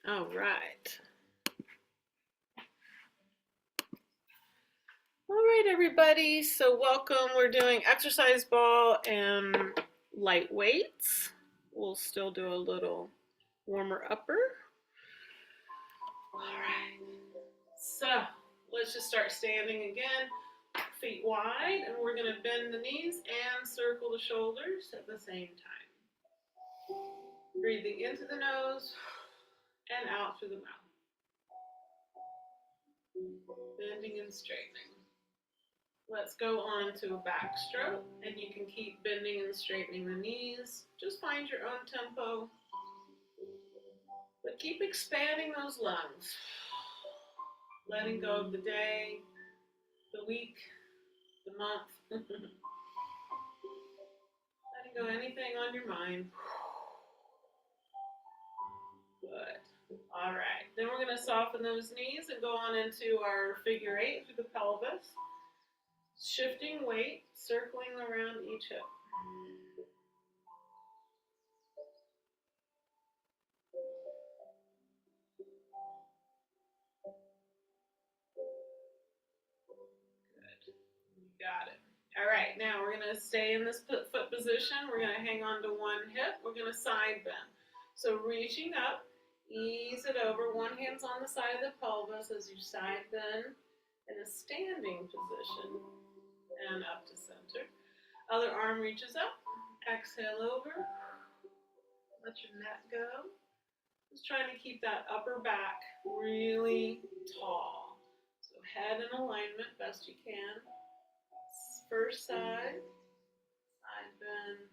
All right. All right, everybody. So welcome. We're doing exercise ball and light weights. We'll still do a little warmer upper. All right. So let's just start standing again. Feet wide, and we're going to bend the knees and circle the shoulders at the same time. Breathing into the nose and out through the mouth. Bending and straightening. Let's go on to a backstroke, and you can keep bending and straightening the knees. Just find your own tempo, but keep expanding those lungs. Letting go of the day, the week, the month. Letting go anything on your mind. Good. All right. Then we're going to soften those knees and go on into our figure eight through the pelvis. Shifting weight, circling around each hip. Good. You got it. All right, now we're going to stay in this foot position. We're going to hang on to one hip. We're going to side bend. So reaching up, ease it over. One hand's on the side of the pelvis as you side bend in a standing position and up to center. Other arm reaches up. Exhale over. Let your neck go. Just trying to keep that upper back really tall. So head in alignment best you can. First side, side bend.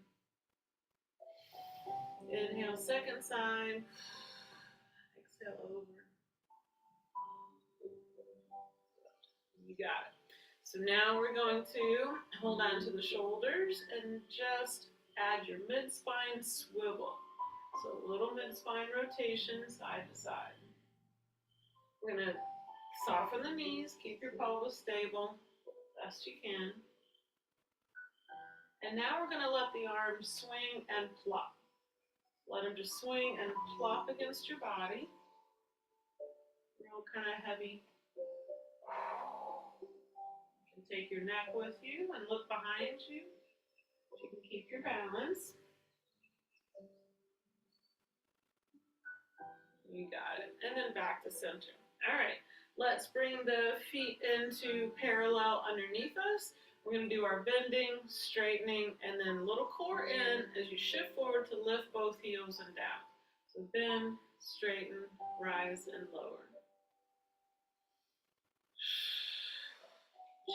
Inhale, second side. Exhale over. You got it. So now we're going to hold on to the shoulders and just add your mid-spine swivel. So a little mid-spine rotation side to side. We're going to soften the knees, keep your pelvis stable best you can. And now we're going to let the arms swing and plop. Let them just swing and plop against your body. Real kind of heavy. You can take your neck with you and look behind you. You can keep your balance. You got it. And then back to center. All right. Let's bring the feet into parallel underneath us. We're going to do our bending, straightening, and then a little core in as you shift forward to lift both heels and down. So bend, straighten, rise, and lower.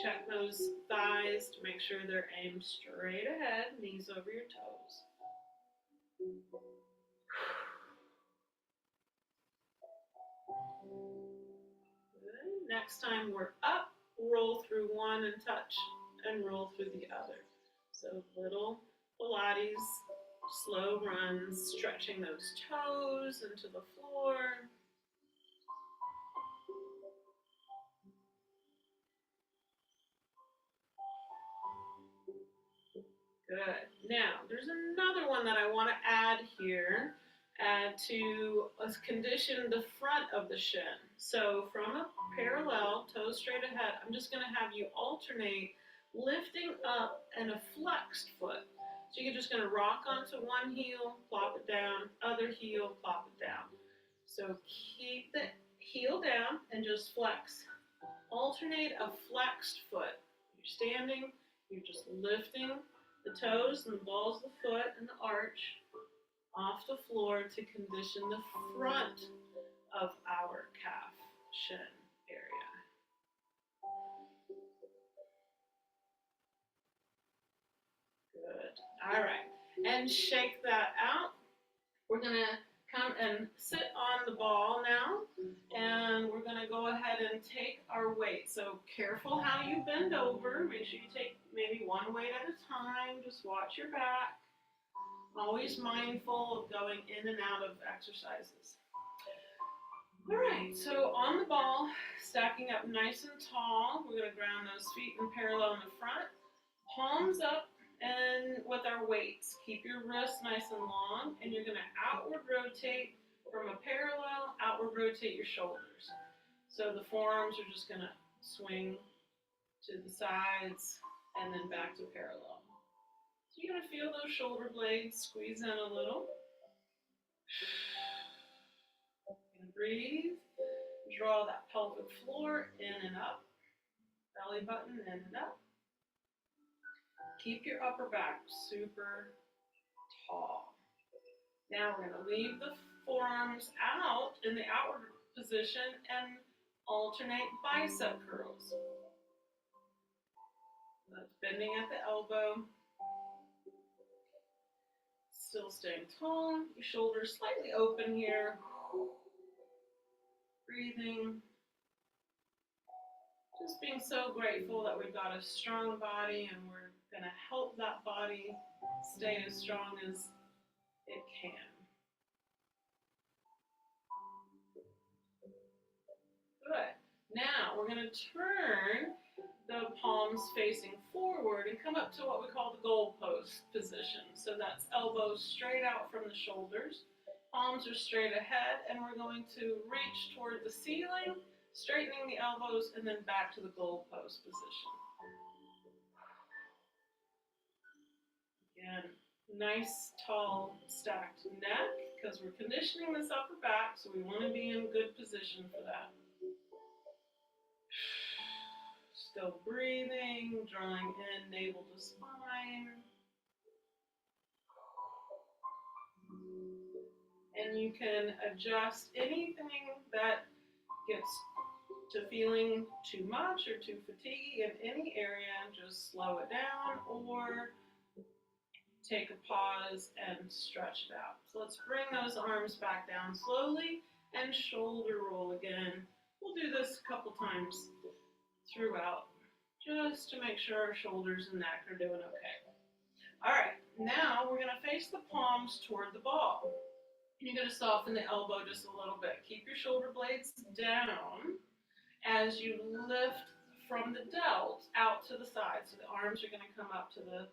Check those thighs to make sure they're aimed straight ahead, knees over your toes. Good. Next time we're up, roll through one and touch, and roll through the other. So little Pilates, slow runs, stretching those toes into the floor. Good. Now, there's another one that I want to add here. Add to condition the front of the shin. So from a parallel, toes straight ahead, I'm just going to have you alternate lifting up and a flexed foot. So you're just going to rock onto one heel, plop it down, other heel, plop it down. So keep the heel down and just flex. Alternate a flexed foot. You're standing, you're just lifting the toes and the balls of the foot and the arch off the floor to condition the front of our calf shin area. Good. All right. And shake that out. We're going to come and sit on the ball now, and we're going to go ahead and take our weight. So careful how you bend over. Make sure you take maybe one weight at a time. Just watch your back. Always mindful of going in and out of exercises. All right, so on the ball, stacking up nice and tall. We're going to ground those feet in parallel in the front. Palms up. And with our weights, keep your wrists nice and long, and you're going to outward rotate from a parallel, outward rotate your shoulders. So the forearms are just going to swing to the sides and then back to parallel. So you're going to feel those shoulder blades squeeze in a little. And breathe. Draw that pelvic floor in and up. Belly button in and up. Keep your upper back super tall. Now we're going to leave the forearms out in the outward position and alternate bicep curls. That's bending at the elbow. Still staying tall. Your shoulders slightly open here. Breathing. Just being so grateful that we've got a strong body and we're going to help that body stay as strong as it can. Good. Now we're going to turn the palms facing forward and come up to what we call the goalpost position. So that's elbows straight out from the shoulders, palms are straight ahead, and we're going to reach toward the ceiling, straightening the elbows, and then back to the goalpost position. Again, nice, tall, stacked neck, because we're conditioning this upper back, so we want to be in good position for that. Still breathing, drawing in navel to spine. And you can adjust anything that gets to feeling too much or too fatiguing in any area. Just slow it down or take a pause and stretch it out. So let's bring those arms back down slowly and shoulder roll again. We'll do this a couple times throughout, just to make sure our shoulders and neck are doing okay. All right, now we're going to face the palms toward the ball. You're going to soften the elbow just a little bit. Keep your shoulder blades down as you lift from the delt out to the side. So the arms are going to come up to the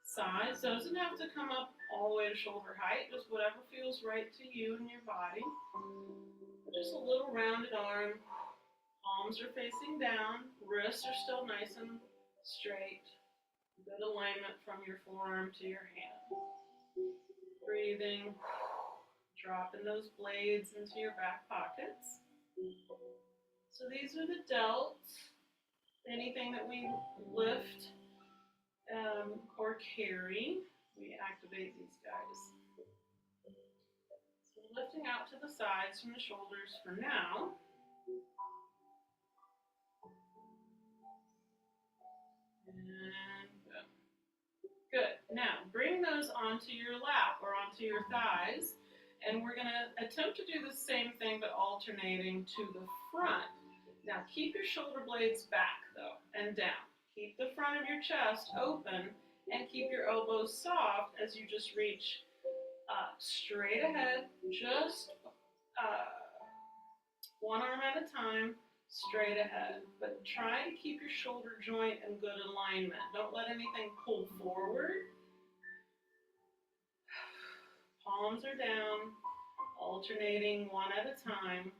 sides. So it doesn't have to come up all the way to shoulder height, just whatever feels right to you and your body. Just a little rounded arm. Palms are facing down, wrists are still nice and straight. Good alignment from your forearm to your hand. Breathing, dropping those blades into your back pockets. So these are the delts. Anything that we lift or carry, we activate these guys. So lifting out to the sides from the shoulders for now. Good. Now, bring those onto your lap or onto your thighs, and we're going to attempt to do the same thing but alternating to the front. Now, keep your shoulder blades back, though, and down. Keep the front of your chest open, and keep your elbows soft as you just reach straight ahead, just one arm at a time, straight ahead, but try to keep your shoulder joint in good alignment. Don't let anything pull forward. Palms are down, alternating one at a time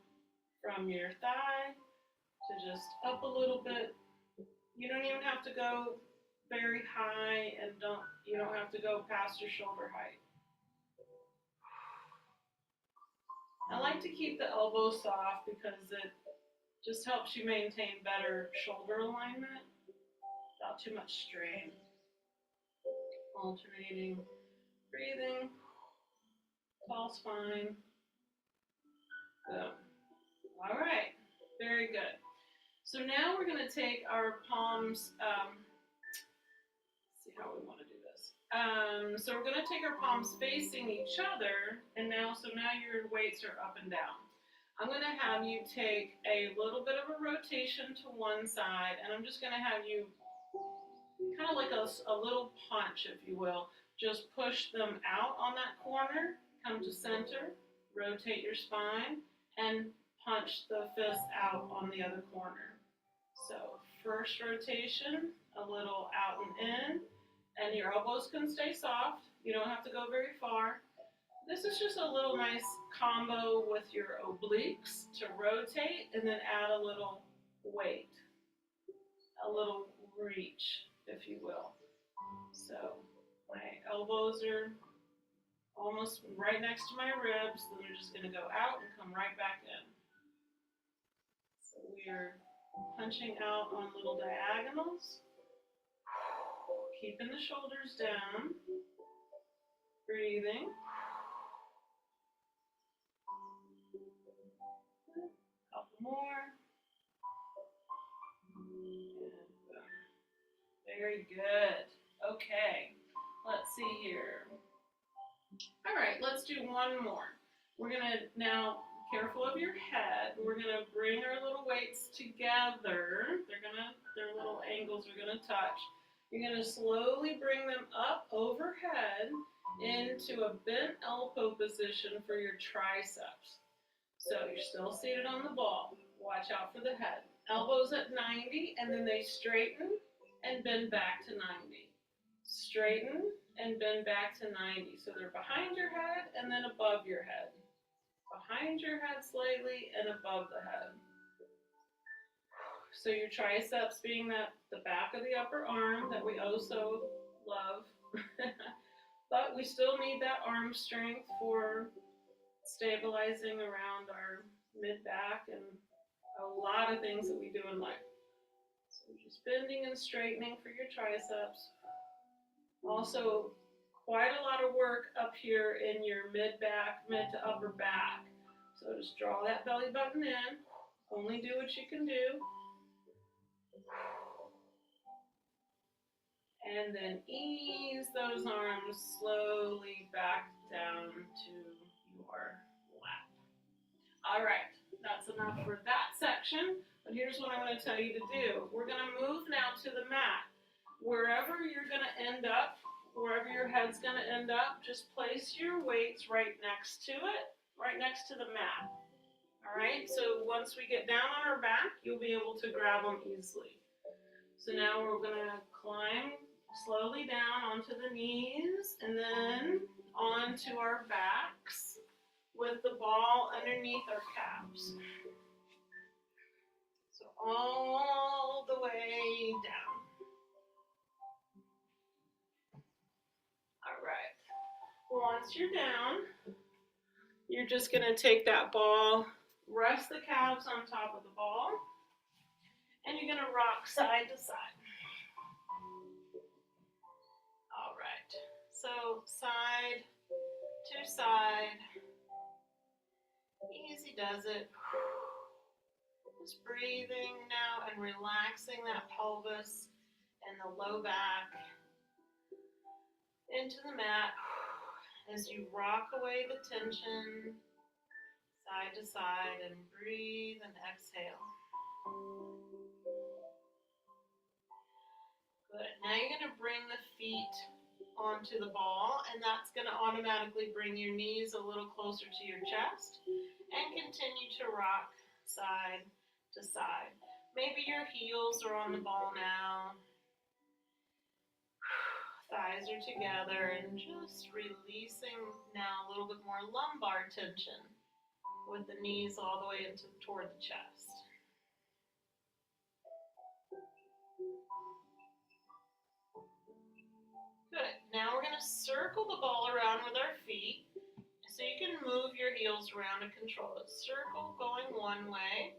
from your thigh to just up a little bit. You don't even have to go very high, and you don't have to go past your shoulder height. I like to keep the elbows soft because it just helps you maintain better shoulder alignment without too much strain. Alternating, breathing, tall spine. Good. All right, very good. So now we're going to take our palms, see how we want to do this. So we're going to take our palms facing each other, and now your weights are up and down. I'm going to have you take a little bit of a rotation to one side, and I'm just going to have you kind of like a little punch, if you will. Just push them out on that corner, come to center, rotate your spine, and punch the fist out on the other corner. So first rotation, a little out and in, and your elbows can stay soft. You don't have to go very far. This is just a little nice combo with your obliques to rotate and then add a little weight, a little reach, if you will. So my elbows are almost right next to my ribs, then they're just going to go out and come right back in. So we are punching out on little diagonals, keeping the shoulders down, breathing. Couple more. Very good. Okay, let's see here. All right, let's do one more. We're gonna now, careful of your head, we're gonna bring our little weights together. Their little angles are gonna touch. You're gonna slowly bring them up overhead into a bent elbow position for your triceps. So you're still seated on the ball. Watch out for the head. Elbows at 90, and then they straighten and bend back to 90. Straighten and bend back to 90. So they're behind your head and then above your head. Behind your head slightly and above the head. So your triceps being the back of the upper arm that we also love. But we still need that arm strength for stabilizing around our mid-back and a lot of things that we do in life. So just bending and straightening for your triceps. Also, quite a lot of work up here in your mid-back, mid to upper back. So just draw that belly button in. Only do what you can do. And then ease those arms slowly back down to your lap. All right, that's enough for that section. But here's what I'm going to tell you to do. We're going to move now to the mat. Wherever you're going to end up, wherever your head's going to end up, just place your weights right next to it, right next to the mat. All right, so once we get down on our back, you'll be able to grab them easily. So now we're going to climb slowly down onto the knees and then onto our backs with the ball underneath our calves. So all the way down. All right. Once you're down, you're just going to take that ball, rest the calves on top of the ball, and you're going to rock side to side. All right. So side to side. Easy does it. Just breathing now and relaxing that pelvis and the low back into the mat as you rock away the tension side to side and breathe and exhale. Good. Now you're going to bring the feet onto the ball, and that's going to automatically bring your knees a little closer to your chest and continue to rock side to side. Maybe your heels are on the ball now. Thighs are together and just releasing now a little bit more lumbar tension with the knees all the way toward the chest. Good. Now we're going to circle the ball around with our feet so you can move your heels around and control it. Circle going one way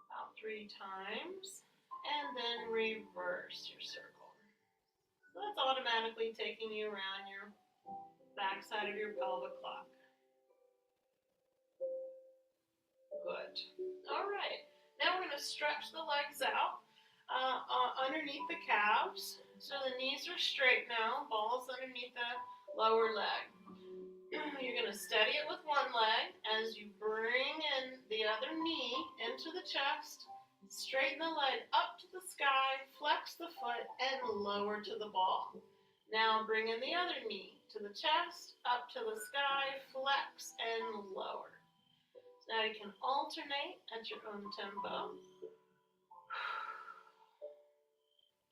about 3 times and then reverse your circle. So that's automatically taking you around your backside of your pelvic clock. Good. All right. Now we're going to stretch the legs out underneath the calves. So the knees are straight now. Ball's underneath the lower leg. You're going to steady it with one leg as you bring in the other knee into the chest. Straighten the leg up to the sky, flex the foot, and lower to the ball. Now bring in the other knee to the chest, up to the sky, flex, and lower. So now you can alternate at your own tempo.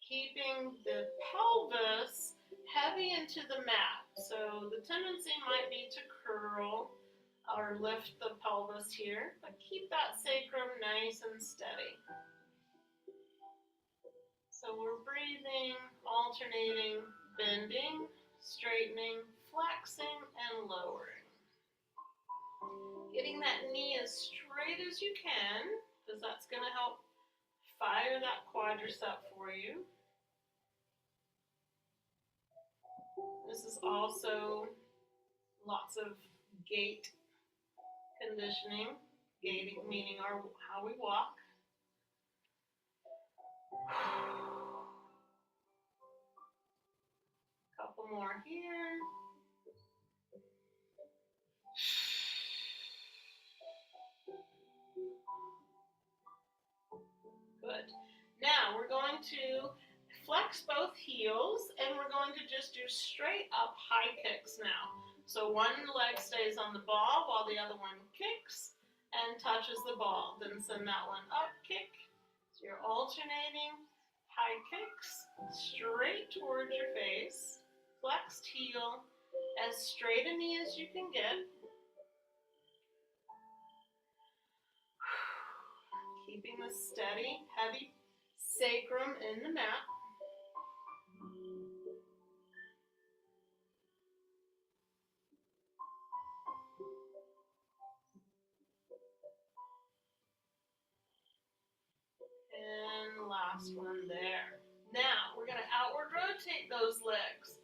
Keeping the pelvis heavy into the mat. So the tendency might be to curl or lift the pelvis here, but keep that sacrum nice and steady. So we're breathing, alternating, bending, straightening, flexing, and lowering. Getting that knee as straight as you can, because that's going to help fire that quadricep for you. This is also lots of gait conditioning, gating meaning how we walk. Couple more here. Good. Now we're going to flex both heels and we're going to just do straight up high kicks now. So one leg stays on the ball while the other one kicks and touches the ball. Then send that one up, kick. So you're alternating high kicks straight towards your face. Flexed heel, as straight a knee as you can get. Keeping the steady, heavy sacrum in the mat. And last one there. Now, we're going to outward rotate those legs.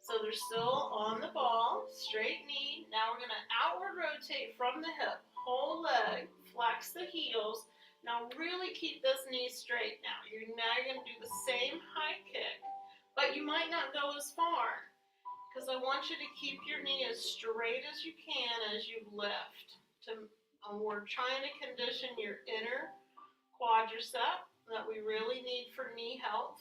So they're still on the ball, straight knee. Now we're going to outward rotate from the hip, whole leg, flex the heels. Now really keep this knee straight now. You're going to do the same high kick, but you might not go as far because I want you to keep your knee as straight as you can as you lift. We're trying to condition your inner quadricep that we really need for knee health.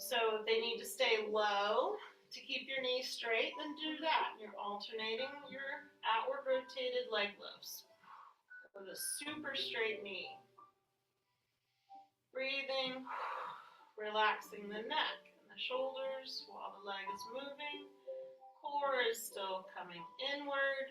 So if they need to stay low to keep your knee straight, then do that. You're alternating your outward rotated leg lifts with a super straight knee. Breathing, relaxing the neck and the shoulders while the leg is moving. Core is still coming inward.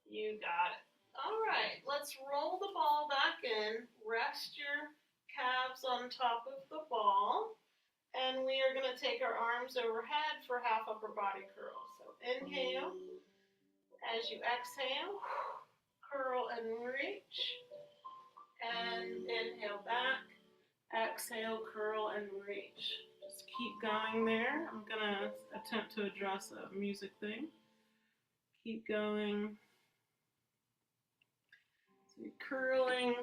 You got it. All right, let's roll the ball back in. Rest your calves on top of the ball. And we are going to take our arms overhead for half upper body curl. So inhale. As you exhale, curl and reach. And inhale back. Exhale, curl and reach. Just keep going there. I'm going to attempt to address a music thing. Keep going. So you're curling.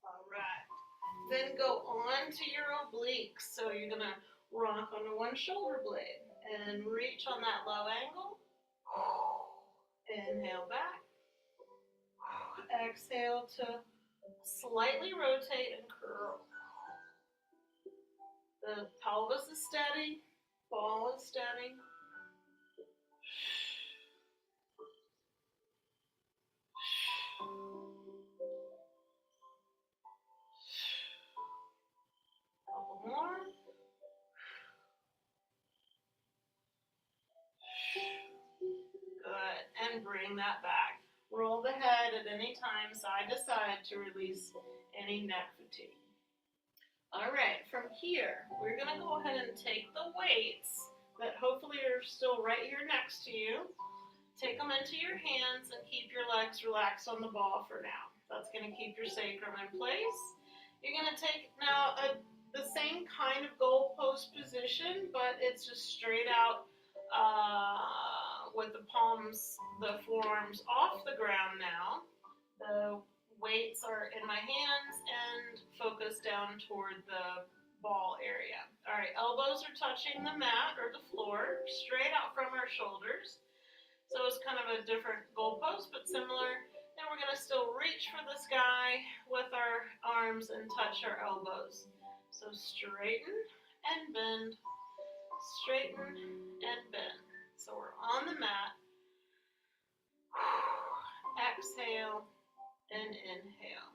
All right. Then go on to your obliques. So you're going to rock onto one shoulder blade and reach on that low angle. Inhale back. Exhale to slightly rotate and curl. The pelvis is steady, ball is steady. Couple more. Good, and bring that back. Roll the head at any time side to side to release any neck fatigue. All right, from here, we're going to go ahead and take the weights that hopefully are still right here next to you. Take them into your hands and keep your legs relaxed on the ball for now. That's going to keep your sacrum in place. You're going to take now the same kind of goalpost position, but it's just straight out with the palms, the forearms off the ground now. The weights are in my hands and focus down toward the ball area. All right, elbows are touching the mat or the floor, straight out from our shoulders. So it's kind of a different goalpost, but similar. Then we're going to still reach for the sky with our arms and touch our elbows. So straighten and bend, straighten and bend. So we're on the mat. Exhale and inhale.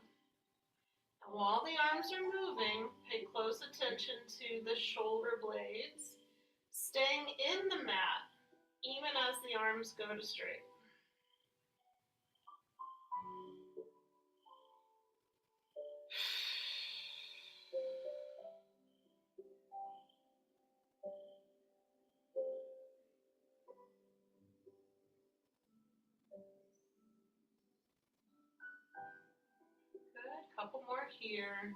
And while the arms are moving, pay close attention to the shoulder blades, staying in the mat even as the arms go to straight. Good, couple more here.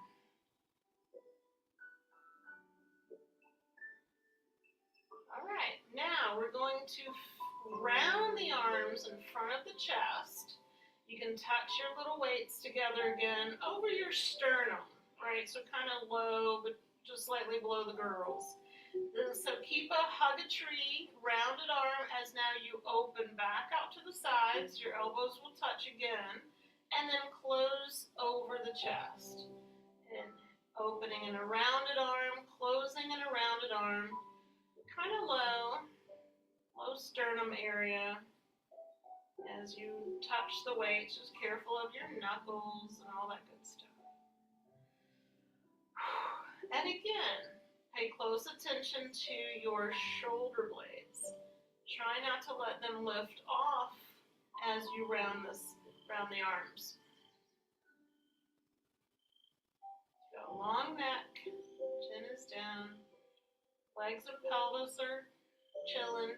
All right, now we're going to round the arms in front of the chest. You can touch your little weights together again over your sternum, right? So kind of low, but just slightly below the girls. So keep a hug a tree, rounded arm as now you open back out to the sides. Your elbows will touch again, and then close over the chest. And opening in a rounded arm, closing in a rounded arm, kind of low sternum area. As you touch the weights, just careful of your knuckles and all that good stuff. And again, pay close attention to your shoulder blades. Try not to let them lift off as you round the arms. Got a long neck, chin is down, legs and pelvis are chilling.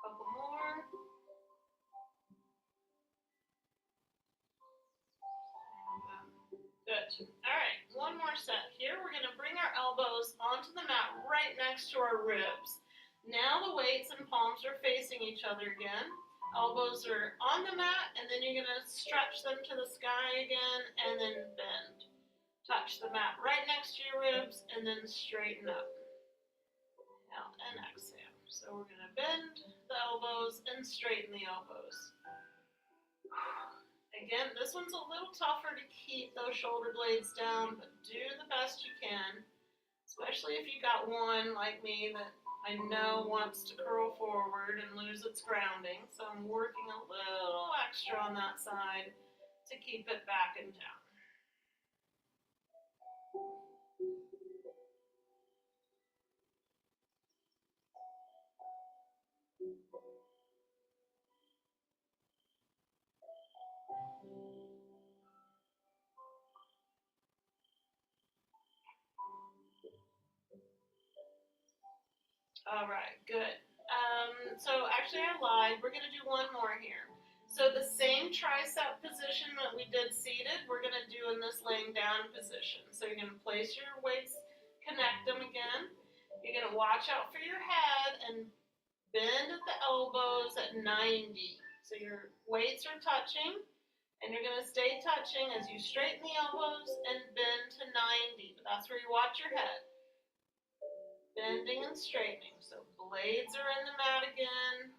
Couple more. Good. All right, one more set here. We're going to bring our elbows onto the mat right next to our ribs. Now the weights and palms are facing each other again. Elbows are on the mat, and then you're going to stretch them to the sky again, and then bend. Touch the mat right next to your ribs, and then straighten up. Out and exhale. So we're going to bend the elbows and straighten the elbows. Again, this one's a little tougher to keep those shoulder blades down, but do the best you can, especially if you got one like me that I know wants to curl forward and lose its grounding. So I'm working a little extra on that side to keep it back and down. All right, good. So actually I lied. We're going to do one more here. So the same tricep position that we did seated, we're going to do in this laying down position. So you're going to place your weights, connect them again. You're going to watch out for your head and bend at the elbows at 90. So your weights are touching, and you're going to stay touching as you straighten the elbows and bend to 90. But that's where you watch your head. Bending and straightening. So blades are in the mat again.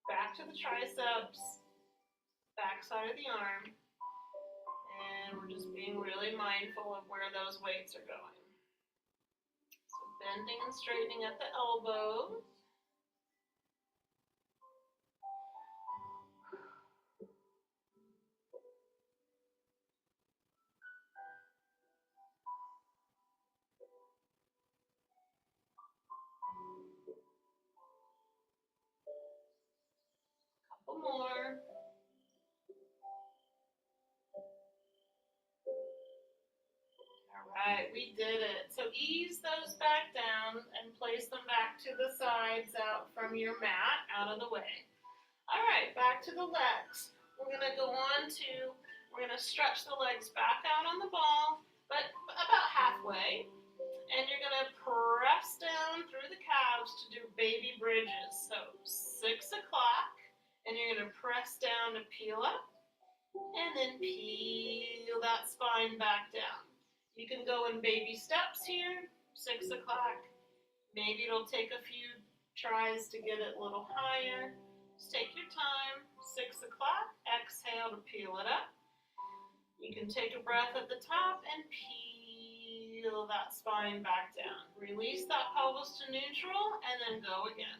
Back to the triceps. Back side of the arm. And we're just being really mindful of where those weights are going. So bending and straightening at the elbows. More. All right, we did it. So ease those back down and place them back to the sides out from your mat, out of the way. All right, back to the legs. We're going to we're going to stretch the legs back out on the ball, but about halfway. And you're going to press down through the calves to do baby bridges. So 6 o'clock. And you're going to press down to peel up, and then peel that spine back down. You can go in baby steps here, 6 o'clock. Maybe it'll take a few tries to get it a little higher. Just take your time, 6 o'clock, exhale to peel it up. You can take a breath at the top and peel that spine back down. Release that pelvis to neutral and then go again.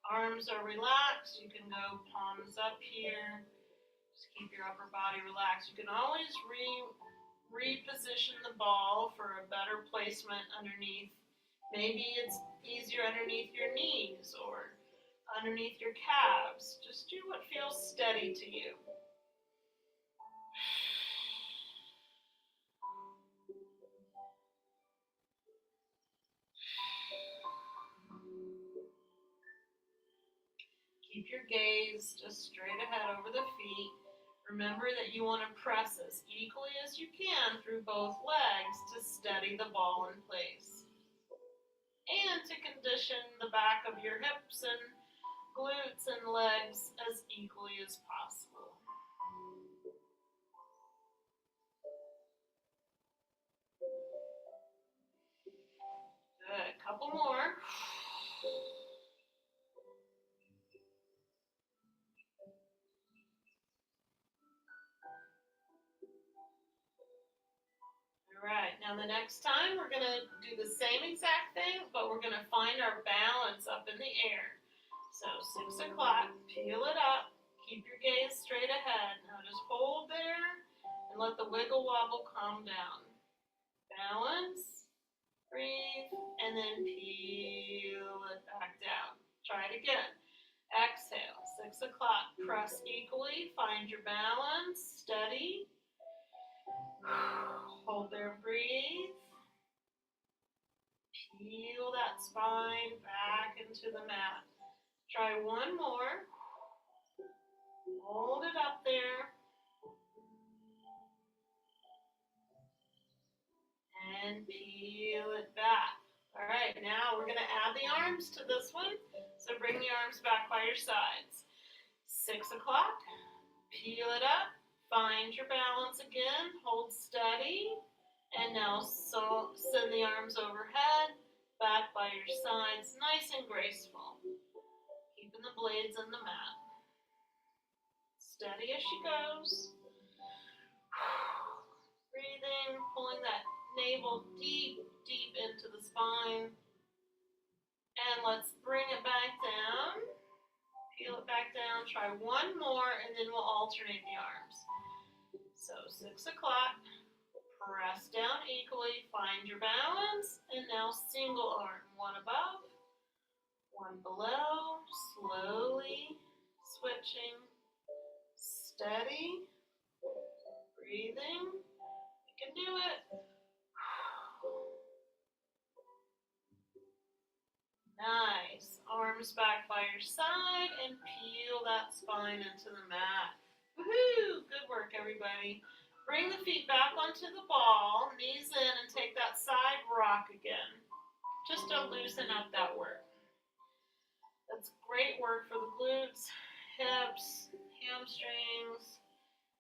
Arms are relaxed. You can go palms up here. Just keep your upper body relaxed. You can always reposition the ball for a better placement underneath. Maybe it's easier underneath your knees or underneath your calves. Just do what feels steady to you. Keep your gaze just straight ahead over the feet. Remember that you want to press as equally as you can through both legs to steady the ball in place. And to condition the back of your hips and glutes and legs as equally as possible. Good, couple more. All right, now the next time we're going to do the same exact thing, but we're going to find our balance up in the air. So 6 o'clock, peel it up, keep your gaze straight ahead. Now just hold there and let the wiggle wobble calm down. Balance, breathe, and then peel it back down. Try it again. Exhale, 6 o'clock, press equally, find your balance, steady. Hold there, breathe. Peel that spine back into the mat. Try one more. Hold it up there. And peel it back. All right, now we're going to add the arms to this one. So bring the arms back by your sides. 6 o'clock. Peel it up. Find your balance again. Hold steady. And now send the arms overhead, back by your sides, nice and graceful. Keeping the blades in the mat. Steady as she goes. Breathing, pulling that navel deep, deep into the spine. And let's bring it back down. Peel it back down. Try one more, and then we'll alternate the arms. So 6 o'clock. Press down equally, find your balance, and now single arm. One above, one below, slowly switching, steady, breathing. You can do it. Nice. Arms back by your side and peel that spine into the mat. Woohoo! Good work, everybody. Bring the feet back onto the ball, knees in, and take that side rock again, just to loosen up that work. That's great work for the glutes, hips, hamstrings,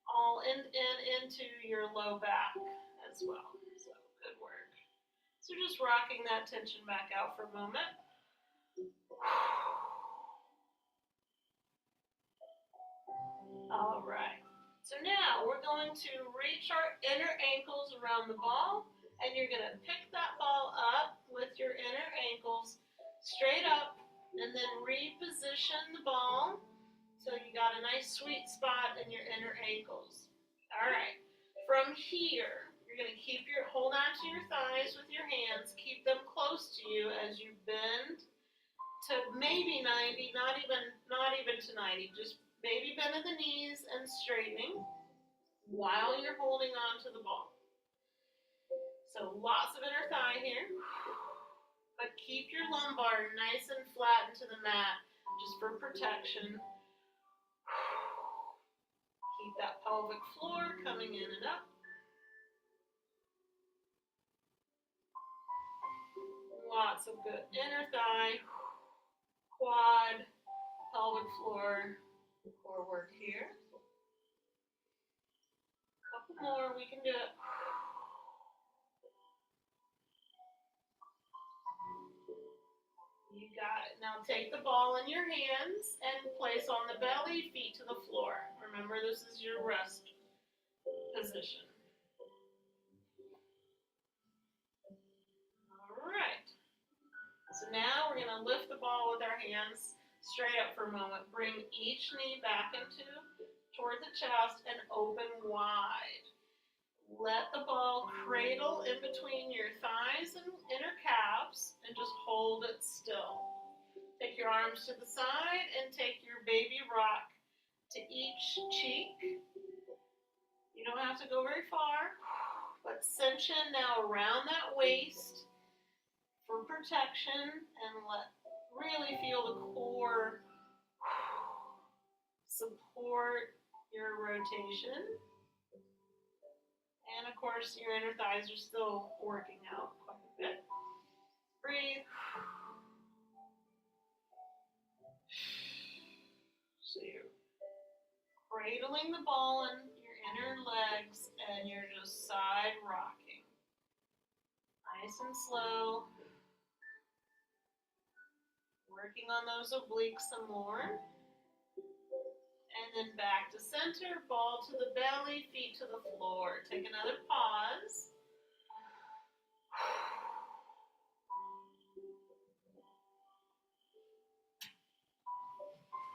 all into your low back as well. So good work. So just rocking that tension back out for a moment. All right. So now we're going to reach our inner ankles around the ball, and you're going to pick that ball up with your inner ankles straight up, and then reposition the ball so you got a nice sweet spot in your inner ankles. All right. From here, you're going to hold on to your thighs with your hands, keep them close to you as you bend to maybe 90, not even to 90, just maybe bend at the knees and straightening while you're holding on to the ball. So lots of inner thigh here, but keep your lumbar nice and flat into the mat just for protection. Keep that pelvic floor coming in and up. Lots of good inner thigh, quad, pelvic floor, core work here. A couple more, we can do it. You got it. Now take the ball in your hands and place on the belly, feet to the floor. Remember, this is your rest position. All right. So now we're going to lift the ball with our hands straight up for a moment. Bring each knee back toward the chest and open wide. Let the ball cradle in between your thighs and inner calves and just hold it still. Take your arms to the side and take your baby rock to each cheek. You don't have to go very far, but cinch in now around that waist for protection and really feel the core support your rotation. And of course, your inner thighs are still working out quite a bit. Breathe. So you're cradling the ball in your inner legs and you're just side rocking. Nice and slow. Working on those obliques some more. And then back to center, ball to the belly, feet to the floor. Take another pause.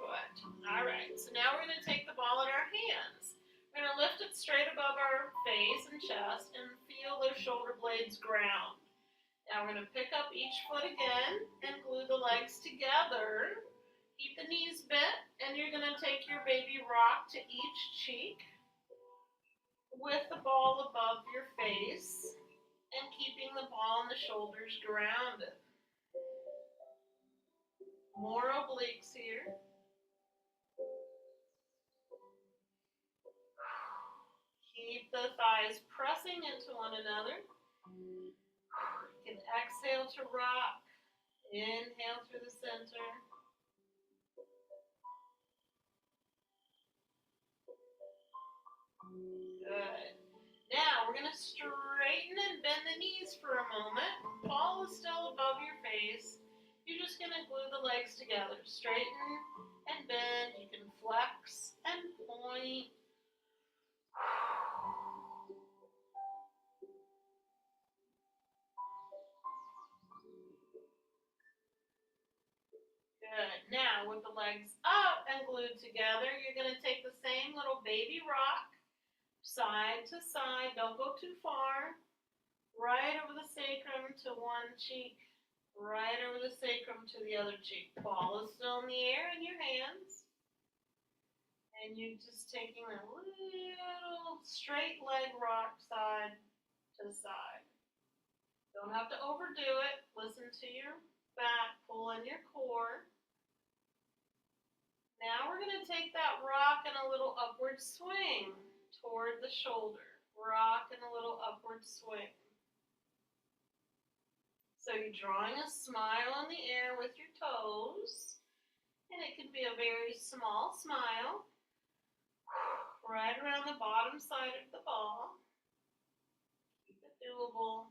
Good. All right, so now we're going to take the ball in our hands. We're going to lift it straight above our face and chest and feel those shoulder blades ground. Now we're going to pick up each foot again and glue the legs together. Keep the knees bent, and you're going to take your baby rock to each cheek with the ball above your face and keeping the ball and the shoulders grounded. More obliques here. Keep the thighs pressing into one another. You can exhale to rock. Inhale through the center. Good. Now we're going to straighten and bend the knees for a moment. Ball is still above your face. You're just going to glue the legs together. Straighten and bend. You can flex and point. Good. Now with the legs up and glued together, you're going to take the same little baby rock side to side. Don't go too far. Right over the sacrum to one cheek. Right over the sacrum to the other cheek. Ball is still in the air in your hands. And you're just taking a little straight leg rock side to side. Don't have to overdo it. Listen to your back. Pull in your core. Now we're going to take that rock and a little upward swing toward the shoulder. Rock and a little upward swing. So you're drawing a smile in the air with your toes. And it can be a very small smile. Right around the bottom side of the ball. Keep it doable.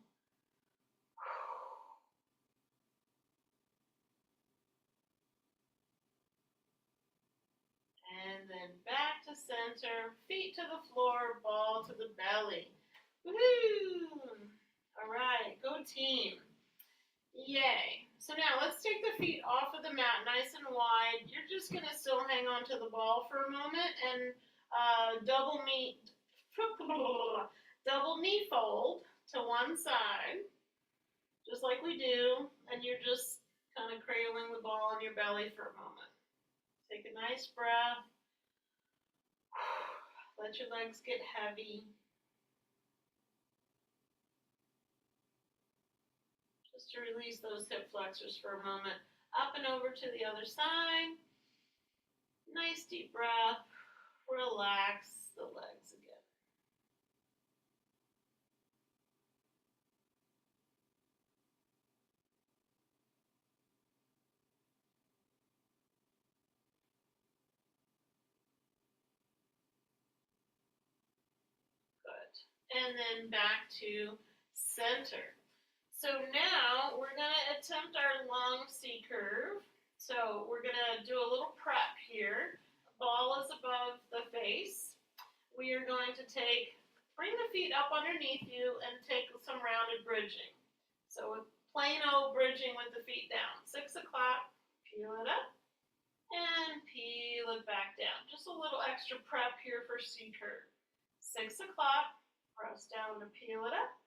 And then back to center, feet to the floor, ball to the belly. Woohoo! All right, go team. Yay. So now let's take the feet off of the mat nice and wide. You're just going to still hang on to the ball for a moment and double knee fold to one side, just like we do, and you're just kind of cradling the ball in your belly for a moment. Take a nice breath. Let your legs get heavy. Just to release those hip flexors for a moment. Up and over to the other side. Nice deep breath. Relax the legs again. and then back to center. So now we're going to attempt our long C curve. So we're going to do a little prep here. Ball is above the face. We are going to bring the feet up underneath you and take some rounded bridging. So plain old bridging with the feet down. 6 o'clock, peel it up and peel it back down. Just a little extra prep here for C curve. 6 o'clock, press down to peel it up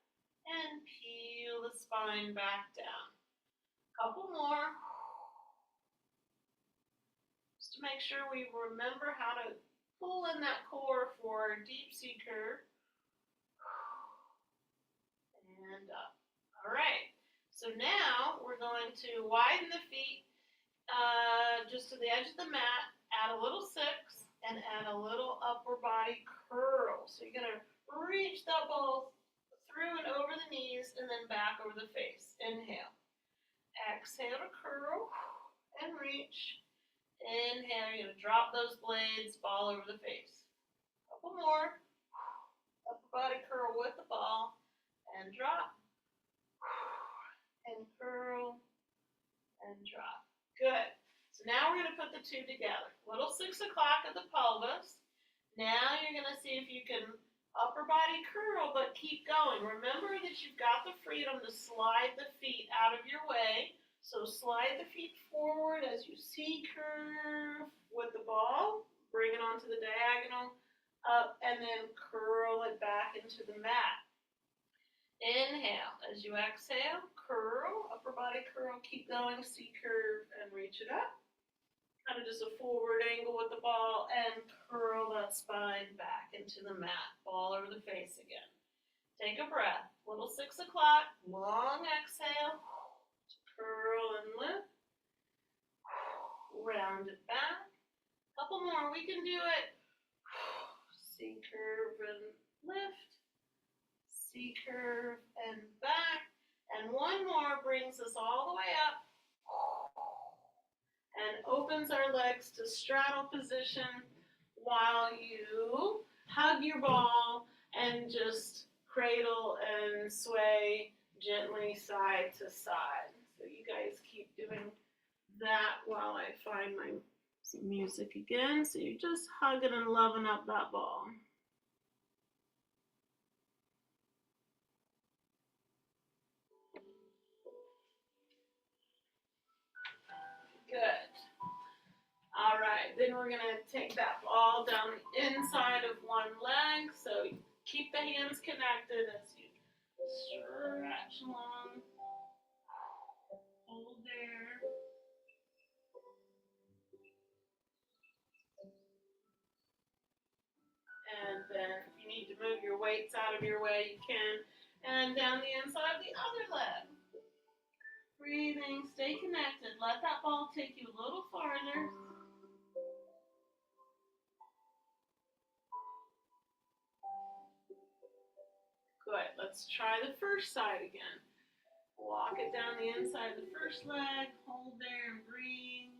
and peel the spine back down. Couple more. Just to make sure we remember how to pull in that core for a deep C curve. And up. All right. So now we're going to widen the feet just to the edge of the mat, add a little 6, and add a little upper body curl. So you're going to reach that ball through and over the knees and then back over the face. Inhale. Exhale to curl and reach. Inhale, you're going to drop those blades, ball over the face. Couple more. Upper body curl with the ball and drop. And curl and drop. Good. So now we're going to put the two together. Little 6 o'clock at the pelvis. Now you're going to see if you can upper body curl, but keep going. Remember that you've got the freedom to slide the feet out of your way. So slide the feet forward as you C curve with the ball. Bring it onto the diagonal, up, and then curl it back into the mat. Inhale. As you exhale, curl, upper body curl, keep going, C curve, and reach it up. Kind of just a forward angle with the ball and curl that spine back into the mat. Ball over the face again. Take a breath. Little 6 o'clock. Long exhale. Curl and lift. Round it back. Couple more. We can do it. C curve and lift. C curve and back. And one more brings us all the way up. And opens our legs to straddle position while you hug your ball and just cradle and sway gently side to side. So you guys keep doing that while I find some music again. So you're just hugging and loving up that ball. Good. All right, then we're going to take that ball down the inside of one leg. So keep the hands connected as you stretch along. Hold there. And then if you need to move your weights out of your way, you can. And down the inside of the other leg. Breathing, stay connected. Let that ball take you a little farther. Good. Let's try the first side again. Walk it down the inside of the first leg. Hold there and breathe.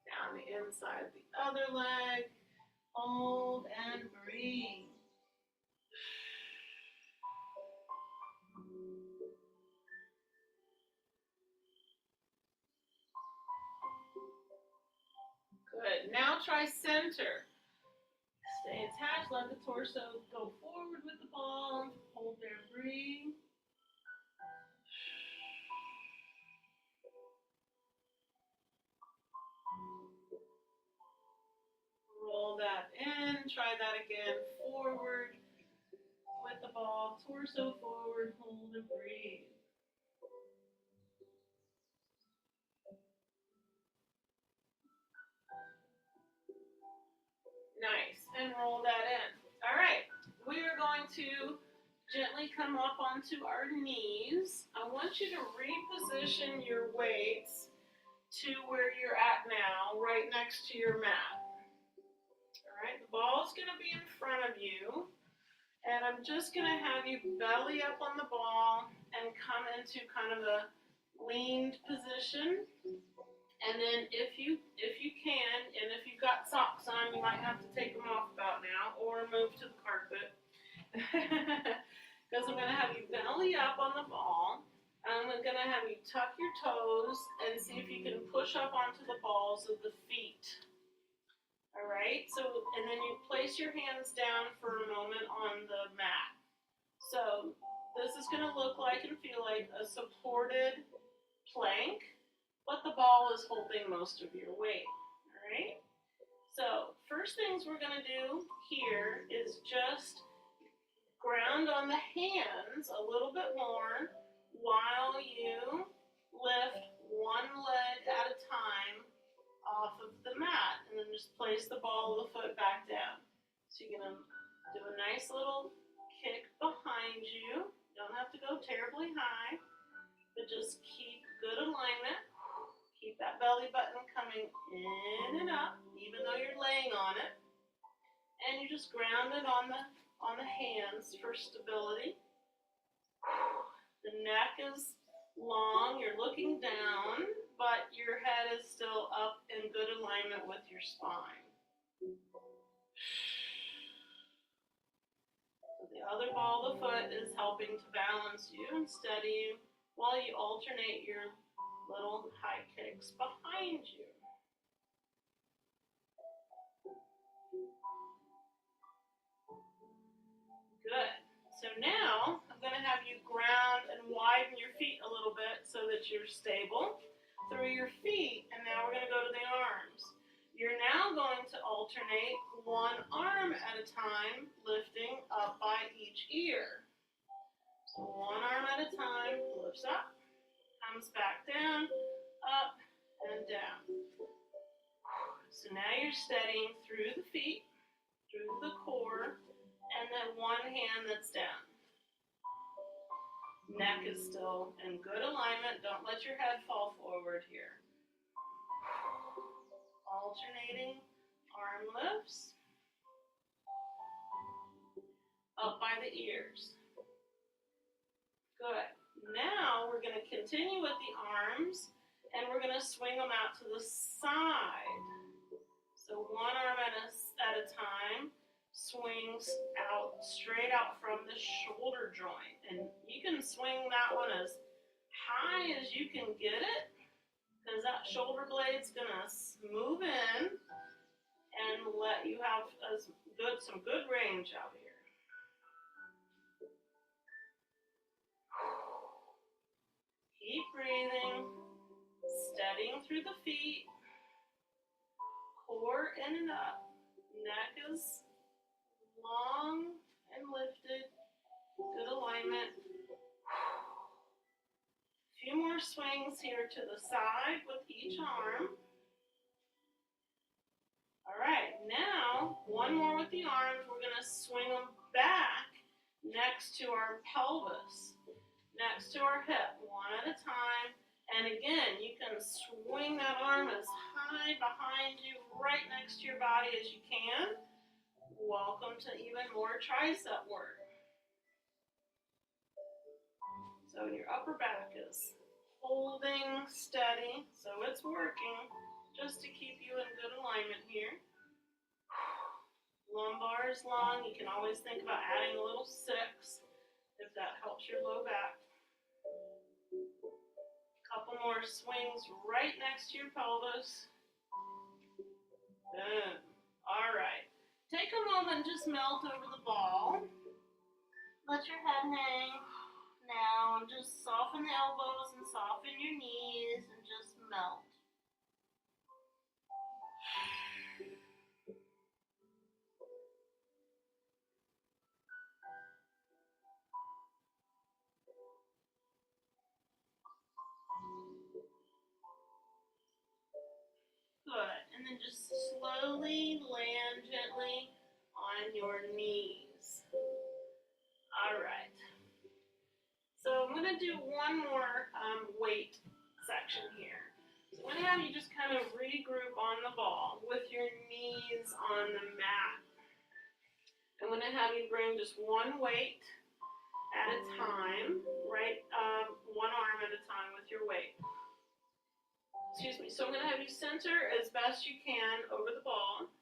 Down the inside of the other leg. Hold and breathe. Good. Now try center. Stay attached. Let the torso go forward with the ball. Hold there, breathe. Roll that in. Try that again. Forward with the ball. Torso forward. Hold and breathe. Nice. And roll that in. All right. We are going to gently come up onto our knees. I want you to reposition your weights to where you're at now, right next to your mat. All right. The ball's going to be in front of you. And I'm just going to have you belly up on the ball and come into kind of a leaned position. And then if you can, and if you've got socks on, you might have to take them off about now or move to the carpet. Because I'm going to have you belly up on the ball. I'm going to have you tuck your toes and see if you can push up onto the balls of the feet. All right, so, and then you place your hands down for a moment on the mat. So this is going to look like and feel like a supported plank, but the ball is holding most of your weight. All right, so first things we're going to do here is just ground on the hands a little bit more while you lift one leg at a time off of the mat, and then just place the ball of the foot back down. So you're going to do a nice little kick behind you. Don't have to go terribly high, but just keep good alignment. Keep that belly button coming in and up, even though you're laying on it. And you just ground it on the hands for stability. The neck is long, you're looking down, but your head is still up in good alignment with your spine. So the other ball of the foot is helping to balance you and steady you while you alternate your little high kicks behind you. Good. So now I'm going to have you ground and widen your feet a little bit so that you're stable through your feet. And now we're going to go to the arms. You're now going to alternate one arm at a time, lifting up by each ear. So one arm at a time, lifts up, comes back down, up, and down. So now you're steadying through the feet, through the core, and then one hand that's down. Neck is still in good alignment. Don't let your head fall forward here. Alternating arm lifts up by the ears. Good. Now we're going to continue with the arms, and we're going to swing them out to the side. So one arm at a time swings out, straight out from the shoulder joint. And you can swing that one as high as you can get it, because that shoulder blade's going to move in and let you have some good range out here. Keep breathing, steadying through the feet, core in and up, neck is long and lifted, good alignment. A few more swings here to the side with each arm. All right, now one more with the arms. We're going to swing them back next to our pelvis, next to our hip, one at a time. And again, you can swing that arm as high behind you, right next to your body as you can. Welcome to even more tricep work. So your upper back is holding steady, so it's working just to keep you in good alignment here. Lumbar is long. You can always think about adding a little 6 if that helps your low back. Couple more swings right next to your pelvis. Boom. All right. Take a moment and just melt over the ball. Let your head hang. Now just soften the elbows and soften your knees and just melt. Good. And then just slowly land gently on your knees. All right. So I'm going to do one more weight section here. So I'm going to have you just kind of regroup on the ball with your knees on the mat. I'm going to have you bring just one weight at a time, right? One arm at a time with your weight. excuse me, so I'm going to have you center as best you can over the ball,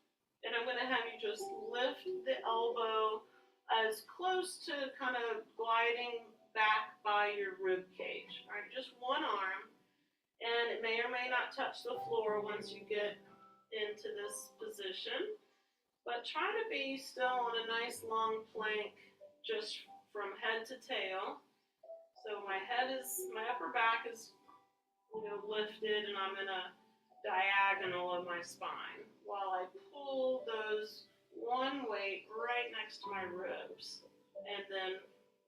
and I'm going to have you just lift the elbow as close to kind of gliding back by your rib cage. All right, just one arm, and it may or may not touch the floor once you get into this position, but try to be still on a nice long plank just from head to tail. So my upper back is, lifted, and I'm in a diagonal of my spine while I pull those one weight right next to my ribs, and then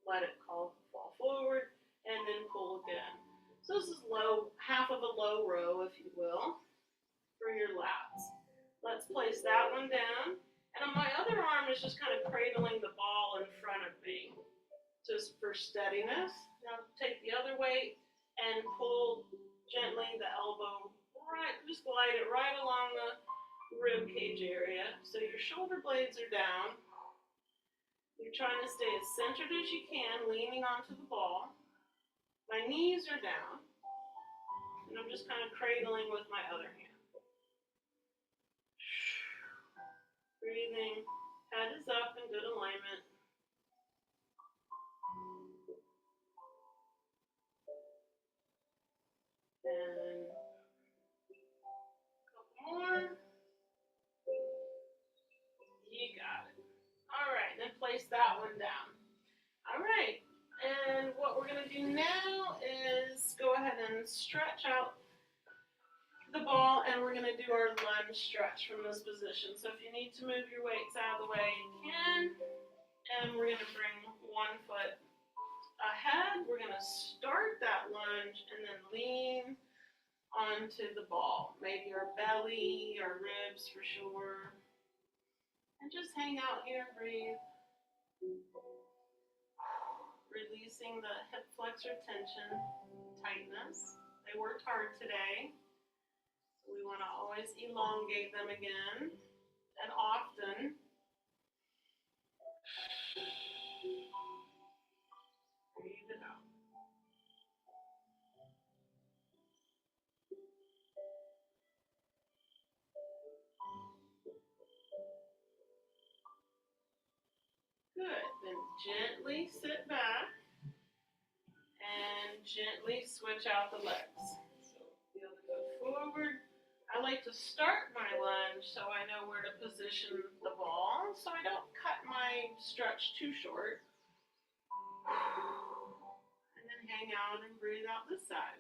let it fall forward, and then pull again. So this is half of a low row, if you will, for your lats. Let's place that one down, and on my other arm is just kind of cradling the ball in front of me, just for steadiness. Now take the other weight and pull gently the elbow right, just glide it right along the rib cage area. So your shoulder blades are down. You're trying to stay as centered as you can, leaning onto the ball. My knees are down, and I'm just kind of cradling with my other hand. Breathing, head is up in good alignment. And a couple more. You got it. All right, then place that one down. All right, and what we're going to do now is go ahead and stretch out the ball, and we're going to do our lunge stretch from this position. So if you need to move your weights out of the way, you can. And we're going to bring one foot ahead. We're going to start that lunge and then lean onto the ball. Maybe your belly, your ribs for sure. And just hang out here, breathe. Releasing the hip flexor tension, tightness. They worked hard today. So we want to always elongate them again and often. Breathe it out. Good. Then gently sit back and gently switch out the legs. So be able to go forward. I like to start my lunge so I know where to position the ball, so I don't cut my stretch too short. And then hang out and breathe out this side.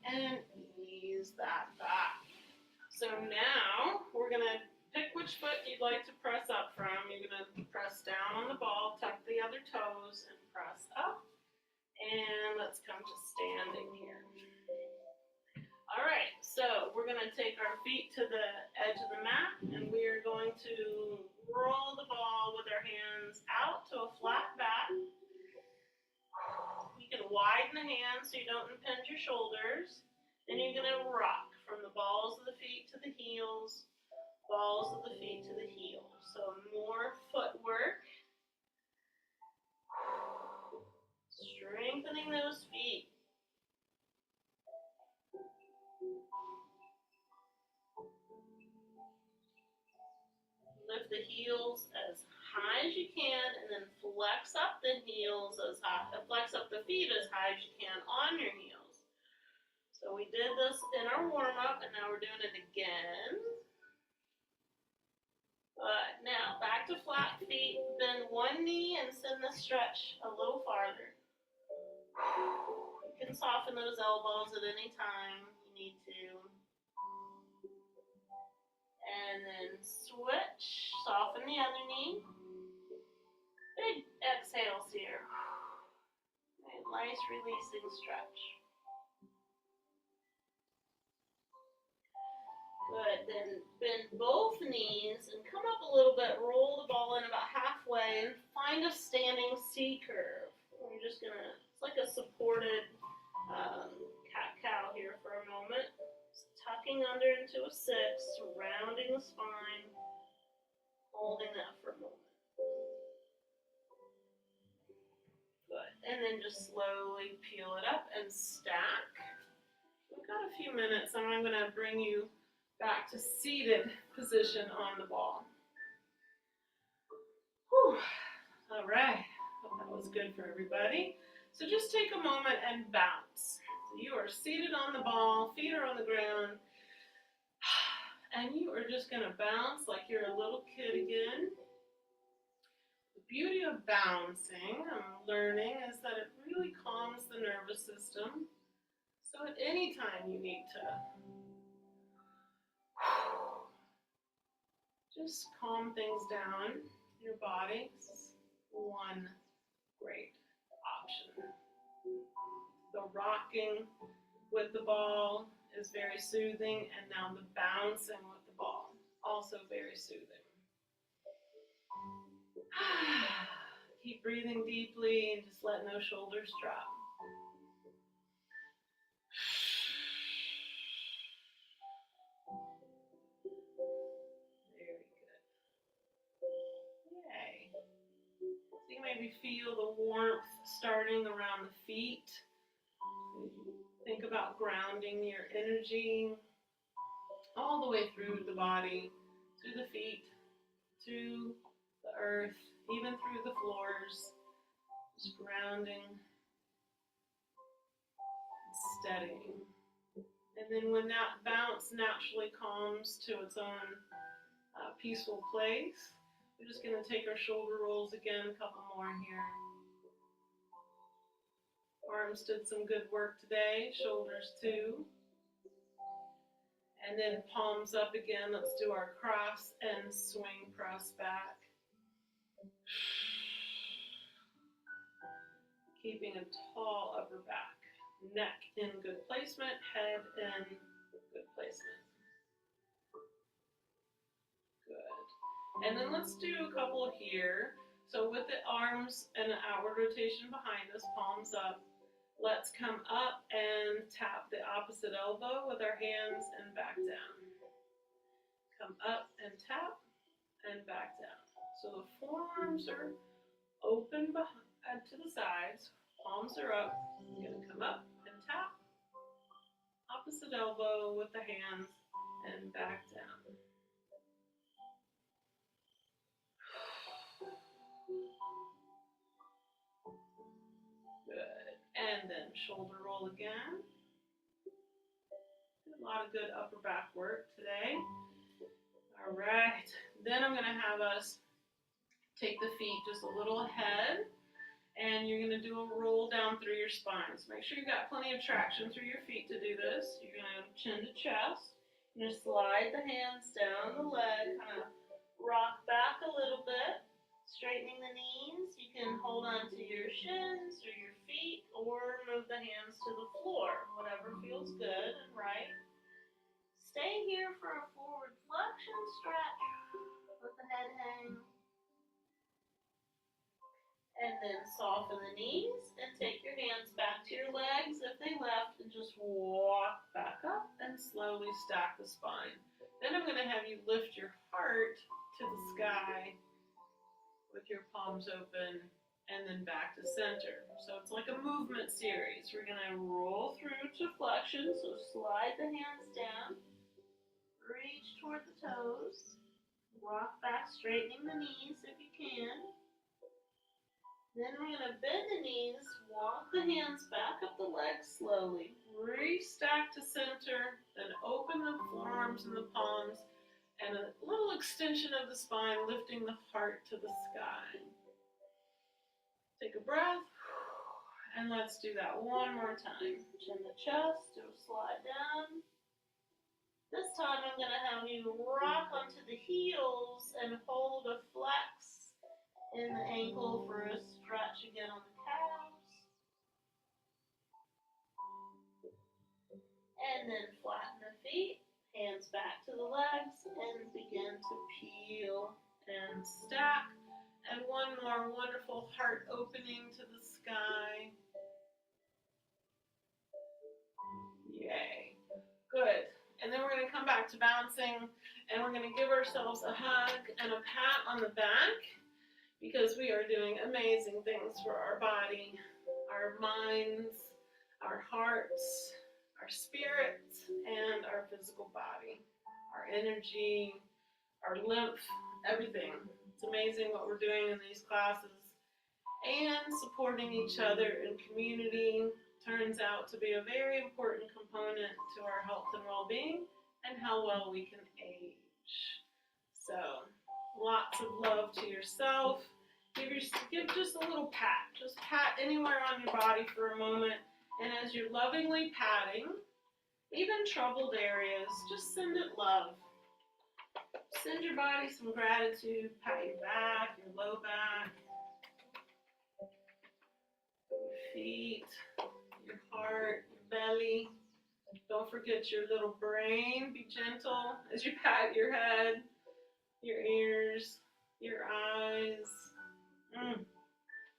And ease that back. So now we're going to pick which foot you'd like to press up from. You're going to press down on the ball, tuck the other toes, and press up. And let's come to standing here. All right, so we're going to take our feet to the edge of the mat, and we are going to roll the ball with our hands out to a flat back. You can widen the hands so you don't impinge your shoulders. Then you're going to rock from the balls of the feet to the heels, balls of the feet to the heels. So more footwork. Strengthening those feet. Lift the heels as high as you can, and then flex up the heels flex up the feet as high as you can on your heels. So we did this in our warm-up, and now we're doing it again. Now back to flat feet, bend one knee and send the stretch a little farther. You can soften those elbows at any time you need to. And then switch, soften the other knee. Big exhales here. Okay, Nice releasing stretch. Good, then bend both knees and come up a little bit, roll the ball in about halfway and find a standing C curve. We're just gonna, it's like a supported cat-cow here for a moment. Just tucking under into a 6, rounding the spine, holding that for a moment. Good, and then just slowly peel it up and stack. We've got a few minutes and I'm gonna bring you back to seated position on the ball. Whew. All right, hope that was good for everybody. So just take a moment and bounce. So you are seated on the ball, feet are on the ground, and you are just gonna bounce like you're a little kid again. The beauty of bouncing, I'm learning, is that it really calms the nervous system. So at any time you need to just calm things down in your body. This is one great option. The rocking with the ball is very soothing, and now the bouncing with the ball, also very soothing. Keep breathing deeply and just let no shoulders drop. Maybe feel the warmth starting around the feet. Think about grounding your energy all the way through the body, to the feet, to the earth, even through the floors. Just grounding and steadying. And then when that bounce naturally calms to its own peaceful place, we're just going to take our shoulder rolls again, a couple more here. Arms did some good work today, shoulders too. And then palms up again. Let's do our cross and swing press back. Keeping a tall upper back. Neck in good placement, head in good placement. Good. And then let's do a couple here. So with the arms and the outward rotation behind us, palms up, let's come up and tap the opposite elbow with our hands and back down. Come up and tap and back down. So the forearms are open behind, to the sides, palms are up. You're going to come up and tap, opposite elbow with the hands and back down. Good. And then shoulder roll again. A lot of good upper back work today. All right. Then I'm going to have us take the feet just a little ahead. And you're going to do a roll down through your spine. So make sure you've got plenty of traction through your feet to do this. You're going to chin to chest. You're going to slide the hands down the leg, kind of rock back a little bit, straightening the knees. You can hold on to your shins or your feet or move the hands to the floor, whatever feels good and right. Stay here for a forward flexion stretch. Let the head hang. And then soften the knees and take your hands back to your legs if they left and just walk back up and slowly stack the spine. Then I'm going to have you lift your heart to the sky with your palms open and then back to center. So it's like a movement series. We're going to roll through to flexion, so slide the hands down, reach toward the toes, rock back, straightening the knees if you can. Then we're going to bend the knees, walk the hands back up the legs slowly, restack to center, then open the forearms and the palms, and a little extension of the spine, lifting the heart to the sky. Take a breath, and let's do that one more time. Chin the chest, do a slide down. This time I'm going to have you rock onto the heels and hold a flex in the ankle for a stretch again on the calves. And then flatten the feet, hands back to the legs, and begin to peel and stack. And one more wonderful heart opening to the sky. Yay. Good. And then we're going to come back to bouncing, and we're going to give ourselves a hug and a pat on the back because we are doing amazing things for our body, our minds, our hearts, our spirits, and our physical body, our energy, our lymph, everything. It's amazing what we're doing in these classes. And supporting each other in community turns out to be a very important component to our health and well-being and how well we can age. So, lots of love to yourself. Give just a little pat. Just pat anywhere on your body for a moment. And as you're lovingly patting, even troubled areas, just send it love. Send your body some gratitude. Pat your back, your low back, your feet, your heart, your belly. Don't forget your little brain. Be gentle as you pat your head, your ears, your eyes.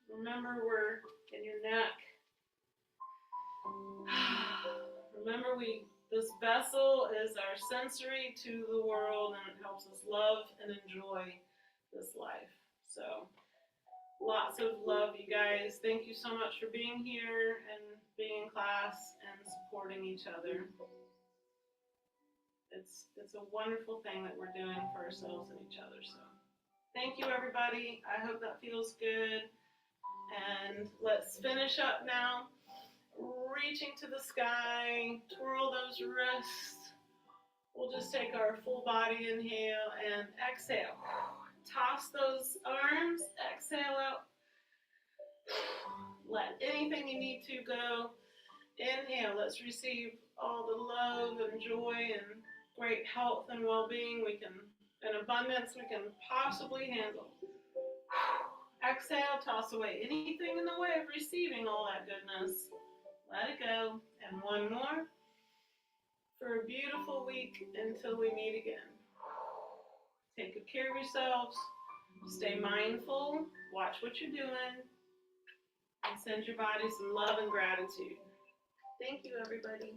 Remember we're in your neck. Remember this vessel is our sensory to the world, and it helps us love and enjoy this life. So lots of love, you guys. Thank you so much for being here and being in class and supporting each other. It's a wonderful thing that we're doing for ourselves and each other. So thank you, everybody. I hope that feels good. And let's finish up now. Reaching to the sky, twirl those wrists. We'll just take our full body inhale and exhale. Toss those arms, exhale out. Let anything you need to go. Inhale, let's receive all the love and joy and great health and well-being and abundance we can possibly handle. Exhale, toss away anything in the way of receiving all that goodness. Let it go. And one more for a beautiful week until we meet again. Take good care of yourselves. Stay mindful. Watch what you're doing. And send your body some love and gratitude. Thank you, everybody.